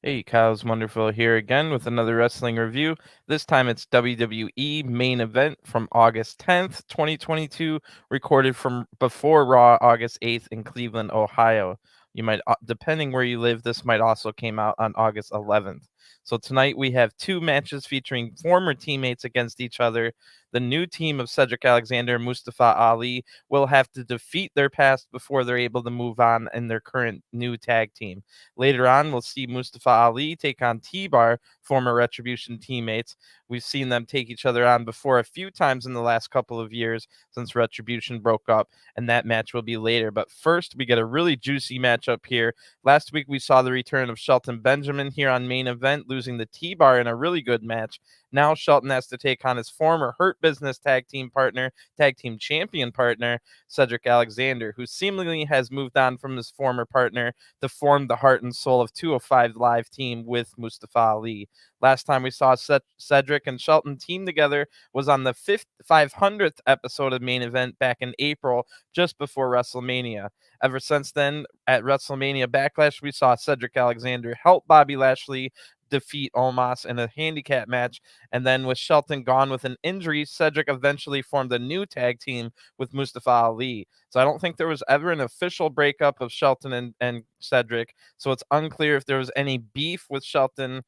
Hey, Kyle's Wonderful here again with another wrestling review. This time it's WWE Main Event from August 10th, 2022, recorded from before Raw August 8th in Cleveland, Ohio. You might, depending where you live, this might also came out on August 11th. So tonight we have two matches featuring former teammates against each other. The new team of Cedric Alexander and Mustafa Ali will have to defeat their past before they're able to move on in their current new tag team. Later on, we'll see Mustafa Ali take on T-Bar, former Retribution teammates. We've seen them take each other on before a few times in the last couple of years since Retribution broke up, and that match will be later. But first, we get a really juicy matchup here. Last week, we saw the return of Shelton Benjamin here on Main Event, losing the T-Bar in a really good match. Now Shelton has to take on his former Hurt Business tag team partner, tag team champion partner, Cedric Alexander, who seemingly has moved on from his former partner to form the heart and soul of 205 Live team with Mustafa Ali. Last time we saw Cedric and Shelton team together was on the 500th episode of Main Event back in April, just before WrestleMania. Ever since then, at WrestleMania Backlash, we saw Cedric Alexander help Bobby Lashley defeat Omos in a handicap match. And then with Shelton gone with an injury, Cedric eventually formed a new tag team with Mustafa Ali. So I don't think there was ever an official breakup of Shelton and Cedric. So it's unclear if there was any beef with Shelton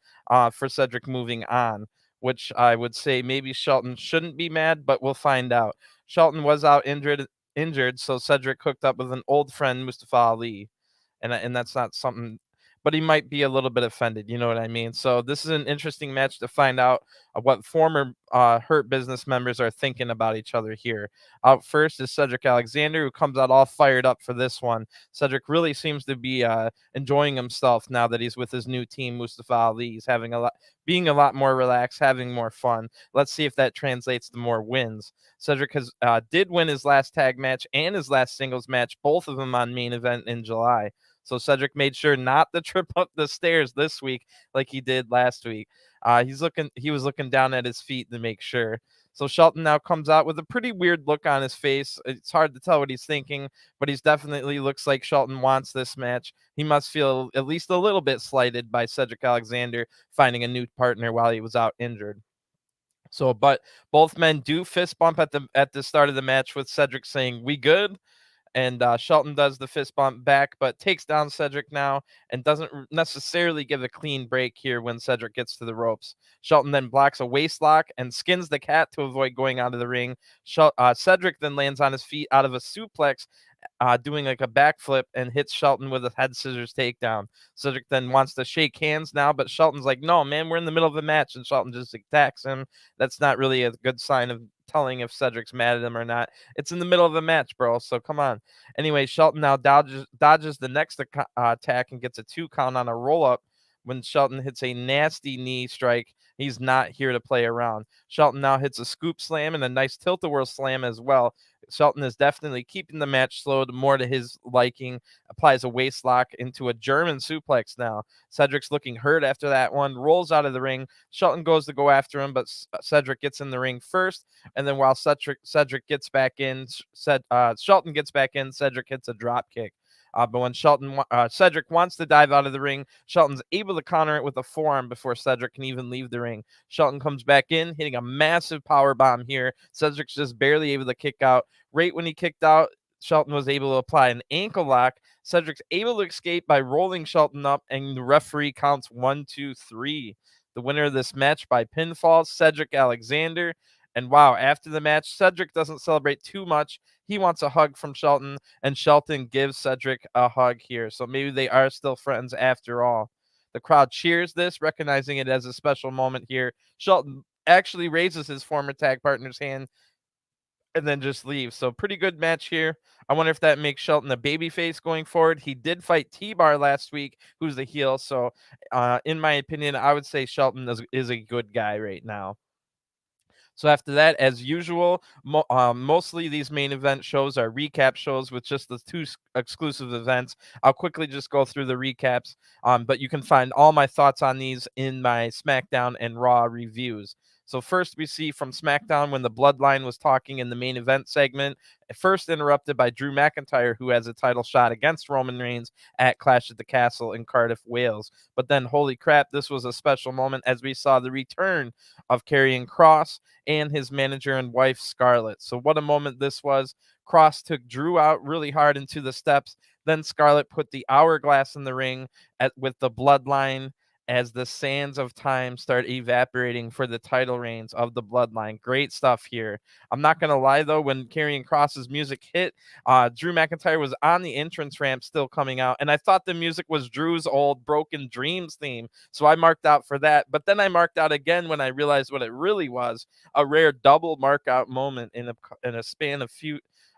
for Cedric moving on, which I would say maybe Shelton shouldn't be mad, but we'll find out. Shelton was out injured, so Cedric hooked up with an old friend, Mustafa Ali, and that's not something. But he might be a little bit offended, you know what I mean? So this is an interesting match to find out what former Hurt Business members are thinking about each other here. Out first is Cedric Alexander, who comes out all fired up for this one. Cedric really seems to be enjoying himself now that he's with his new team, Mustafa Ali. He's having being a lot more relaxed, having more fun. Let's see if that translates to more wins. Cedric did win his last tag match and his last singles match, both of them on Main Event in July. So Cedric made sure not to trip up the stairs this week like he did last week. He was looking down at his feet to make sure. So Shelton now comes out with a pretty weird look on his face. It's hard to tell what he's thinking, but he's definitely looks like Shelton wants this match. He must feel at least a little bit slighted by Cedric Alexander finding a new partner while he was out injured. So, but both men do fist bump at the start of the match with Cedric saying, "We good?" And Shelton does the fist bump back, but takes down Cedric now and doesn't necessarily give a clean break here when Cedric gets to the ropes. Shelton then blocks a waist lock and skins the cat to avoid going out of the ring. Cedric then lands on his feet out of a suplex, doing like a backflip and hits Shelton with a head scissors takedown. Cedric then wants to shake hands now, but Shelton's like, "No, man, we're in the middle of a match," and Shelton just attacks him. That's not really a good sign of telling if Cedric's mad at him or not. It's in the middle of a match, bro. So come on. Anyway, Shelton now dodges the next attack and gets a 2 count on a roll up when Shelton hits a nasty knee strike. He's not here to play around. Shelton now hits a scoop slam and a nice tilt-a-whirl slam as well. Shelton is definitely keeping the match slowed more to his liking, applies a waist lock into a German suplex now. Cedric's looking hurt after that one, rolls out of the ring. Shelton goes to go after him, but Cedric gets in the ring first. And then while Cedric gets back in, Shelton gets back in, Cedric hits a drop kick. But when Cedric wants to dive out of the ring, Shelton's able to counter it with a forearm before Cedric can even leave the ring. Shelton comes back in, hitting a massive power bomb here. Cedric's just barely able to kick out. Right when he kicked out, Shelton was able to apply an ankle lock. Cedric's able to escape by rolling Shelton up, and the referee counts 1, 2, 3. The winner of this match by pinfall, Cedric Alexander. And wow, after the match, Cedric doesn't celebrate too much. He wants a hug from Shelton, and Shelton gives Cedric a hug here. So maybe they are still friends after all. The crowd cheers this, recognizing it as a special moment here. Shelton actually raises his former tag partner's hand and then just leaves. So pretty good match here. I wonder if that makes Shelton a babyface going forward. He did fight T-Bar last week, who's the heel. So in my opinion, I would say Shelton is a good guy right now. So after that, as usual, mostly these main event shows are recap shows with just the two exclusive events. I'll quickly just go through the recaps, but you can find all my thoughts on these in my SmackDown and Raw reviews. So first we see from SmackDown when the Bloodline was talking in the main event segment, first interrupted by Drew McIntyre, who has a title shot against Roman Reigns at Clash at the Castle in Cardiff, Wales. But then, holy crap, this was a special moment as we saw the return of Karrion Kross and his manager and wife, Scarlett. So what a moment this was. Kross took Drew out really hard into the steps. Then Scarlett put the hourglass in the ring with the Bloodline as the sands of time start evaporating for the title reigns of the Bloodline. Great stuff here. I'm not going to lie, though, when Karrion Kross's music hit, Drew McIntyre was on the entrance ramp still coming out, and I thought the music was Drew's old Broken Dreams theme, so I marked out for that. But then I marked out again when I realized what it really was, a rare double mark out moment in a span of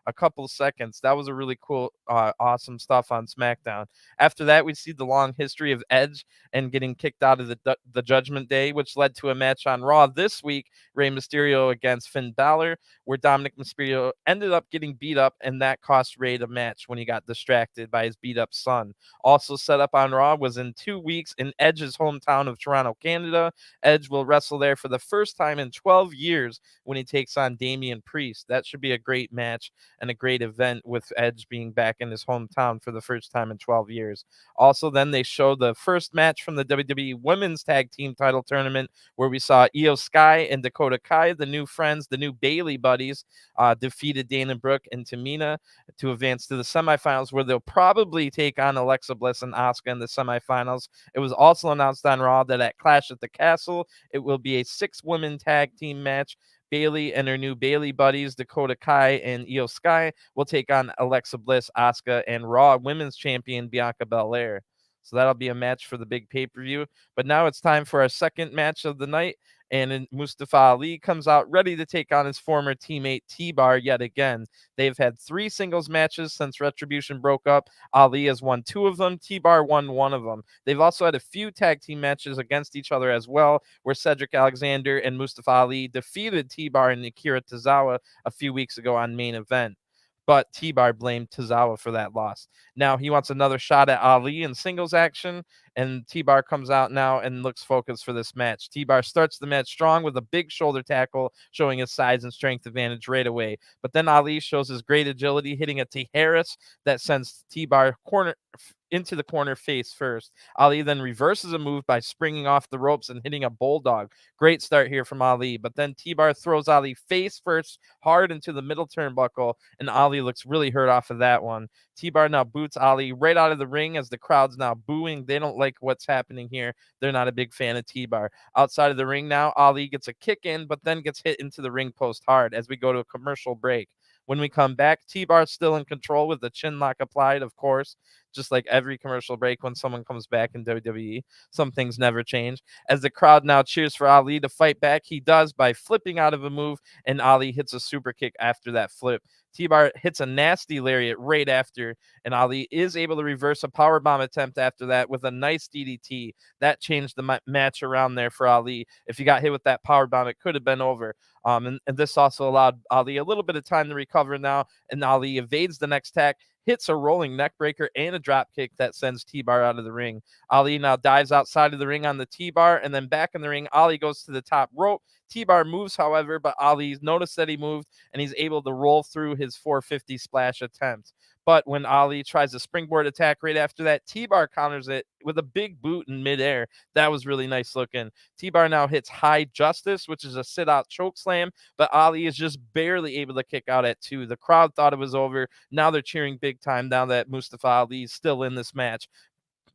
a couple seconds. That was a really cool, awesome stuff on SmackDown. After that, we see the long history of Edge and getting kicked out of the Judgment Day, which led to a match on Raw this week, Rey Mysterio against Finn Balor, where Dominic Mysterio ended up getting beat up, and that cost Rey the match when he got distracted by his beat up son. Also set up on Raw was in 2 weeks in Edge's hometown of Toronto, Canada. Edge will wrestle there for the first time in 12 years when he takes on Damian Priest. That should be a great match and a great event with Edge being back in his hometown for the first time in 12 years. Also, then they show the first match from the WWE Women's Tag Team Title Tournament, where we saw Io Sky and Dakota Kai, the new friends, the new Bayley buddies, defeated Dana Brooke and Tamina to advance to the semifinals, where they'll probably take on Alexa Bliss and Asuka in the semifinals. It was also announced on Raw that at Clash at the Castle, it will be a 6-woman tag team match. Bayley and her new Bayley buddies, Dakota Kai and Io Sky, will take on Alexa Bliss, Asuka, and Raw Women's Champion Bianca Belair. So that'll be a match for the big pay-per-view. But now it's time for our second match of the night, and Mustafa Ali comes out ready to take on his former teammate T-Bar yet again. They've had 3 singles matches since Retribution broke up. Ali has won 2 of them. T-Bar won 1 of them. They've also had a few tag team matches against each other as well, where Cedric Alexander and Mustafa Ali defeated T-Bar and Akira Tozawa a few weeks ago on Main Event. But T-Bar blamed Tozawa for that loss. Now he wants another shot at Ali in singles action, and T-Bar comes out now and looks focused for this match. T-Bar starts the match strong with a big shoulder tackle, showing his size and strength advantage right away. But then Ali shows his great agility, hitting a T Harris that sends T-Bar into the corner face first. Ali then reverses a move by springing off the ropes and hitting a bulldog. Great start here from Ali, but then T-Bar throws Ali face first hard into the middle turnbuckle, and Ali looks really hurt off of that one. T-Bar now boots Ali right out of the ring as the crowd's now booing. They don't like what's happening here. They're not a big fan of T-Bar. Outside of the ring now, Ali gets a kick in, but then gets hit into the ring post hard as we go to a commercial break. When we come back, T-Bar's still in control with the chin lock applied, of course, just like every commercial break when someone comes back in WWE. Some things never change. As the crowd now cheers for Ali to fight back, he does by flipping out of a move, and Ali hits a super kick after that flip. T-Bar hits a nasty lariat right after, and Ali is able to reverse a powerbomb attempt after that with a nice DDT. That changed the match around there for Ali. If he got hit with that powerbomb, it could have been over. And this also allowed Ali a little bit of time to recover now, and Ali evades the next attack, hits a rolling neck breaker and a drop kick that sends T-Bar out of the ring. Ali now dives outside of the ring on the T-Bar, and then back in the ring, Ali goes to the top rope. T-Bar moves, however, but Ali noticed that he moved, and he's able to roll through his 450 splash attempt. But when Ali tries a springboard attack right after that, T-Bar counters it with a big boot in midair. That was really nice looking. T-Bar now hits High Justice, which is a sit-out choke slam, but Ali is just barely able to kick out at 2. The crowd thought it was over. Now they're cheering big time now that Mustafa Ali is still in this match.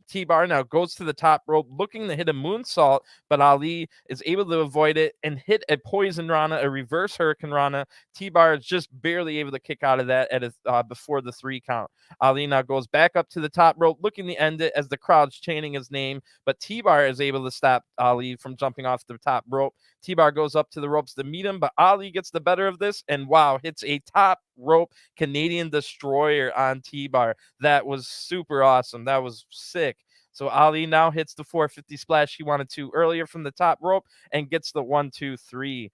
T-Bar now goes to the top rope looking to hit a moonsault, but Ali is able to avoid it and hit a poison Rana, a reverse Hurricane Rana. T-Bar is just barely able to kick out of that at before the 3 count. Ali now goes back up to the top rope looking to end it as the crowd's chanting his name, but T-Bar is able to stop Ali from jumping off the top rope. T-Bar goes up to the ropes to meet him, but Ali gets the better of this and wow, hits a top rope Canadian Destroyer on T-Bar. That was super awesome. That was sick. So Ali now hits the 450 splash he wanted to earlier from the top rope and gets the 1, 2, 3.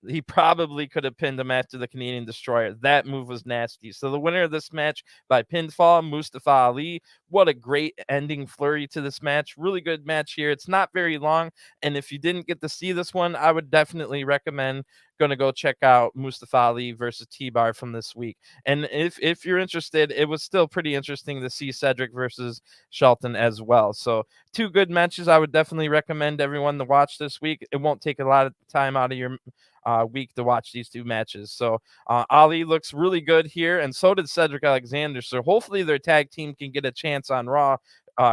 he probably could have pinned him after the Canadian Destroyer. That move was nasty. So the winner of this match by pinfall, Mustafa Ali. What a great ending flurry to this match. Really good match here. It's not very long, and if you didn't get to see this one, I would definitely recommend going to go check out Mustafa Ali versus T-Bar from this week. And if you're interested, it was still pretty interesting to see Cedric versus Shelton as well. So two good matches. I would definitely recommend everyone to watch this week. It won't take a lot of time out of your week to watch these two matches. So Ali looks really good here, and so did Cedric Alexander. So hopefully their tag team can get a chance on Raw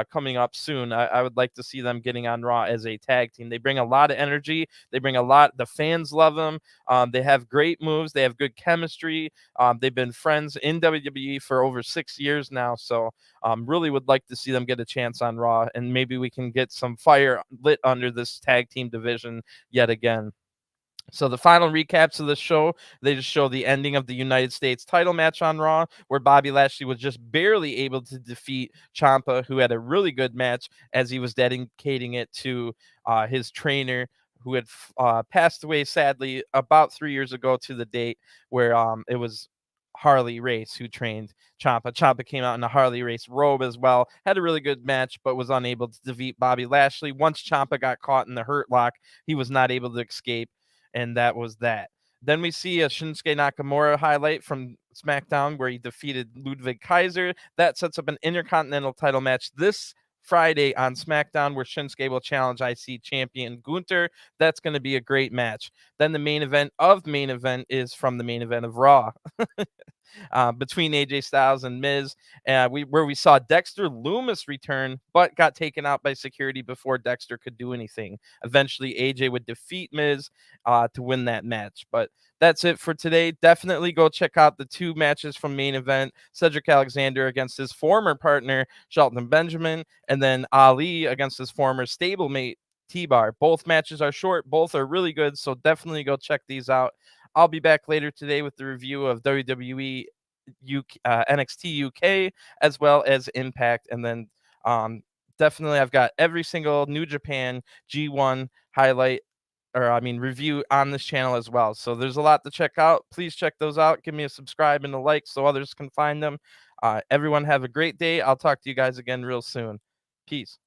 coming up soon. I would like to see them getting on Raw as a tag team. They bring a lot of energy. They bring a lot. The fans love them. They have great moves. They have good chemistry. They've been friends in WWE for over 6 years now. So really would like to see them get a chance on Raw, and maybe we can get some fire lit under this tag team division yet again. So the final recaps of the show, they just show the ending of the United States title match on Raw, where Bobby Lashley was just barely able to defeat Ciampa, who had a really good match as he was dedicating it to his trainer, who had passed away sadly about 3 years ago to the date, where it was Harley Race who trained Ciampa. Ciampa came out in a Harley Race robe as well, had a really good match, but was unable to defeat Bobby Lashley. Once Ciampa got caught in the Hurt Lock, he was not able to escape, and that was that. Then we see a Shinsuke Nakamura highlight from SmackDown where he defeated Ludwig Kaiser. That sets up an Intercontinental title match this Friday on SmackDown where Shinsuke will challenge IC champion Gunther. That's going to be a great match. Then the main event of main event is from the main event of Raw. Between AJ Styles and Miz, where we saw Dexter Lumis return, but got taken out by security before Dexter could do anything. Eventually, AJ would defeat Miz to win that match. But that's it for today. Definitely go check out the two matches from main event: Cedric Alexander against his former partner Shelton Benjamin, and then Ali against his former stablemate T-Bar. Both matches are short, both are really good, so definitely go check these out. I'll be back later today with the review of WWE NXT UK as well as Impact, and then definitely I've got every single New Japan G1 highlight review on this channel as well. So there's a lot to check out. Please check those out. Give me a subscribe and a like so others can find them. Everyone have a great day. I'll talk to you guys again real soon. Peace.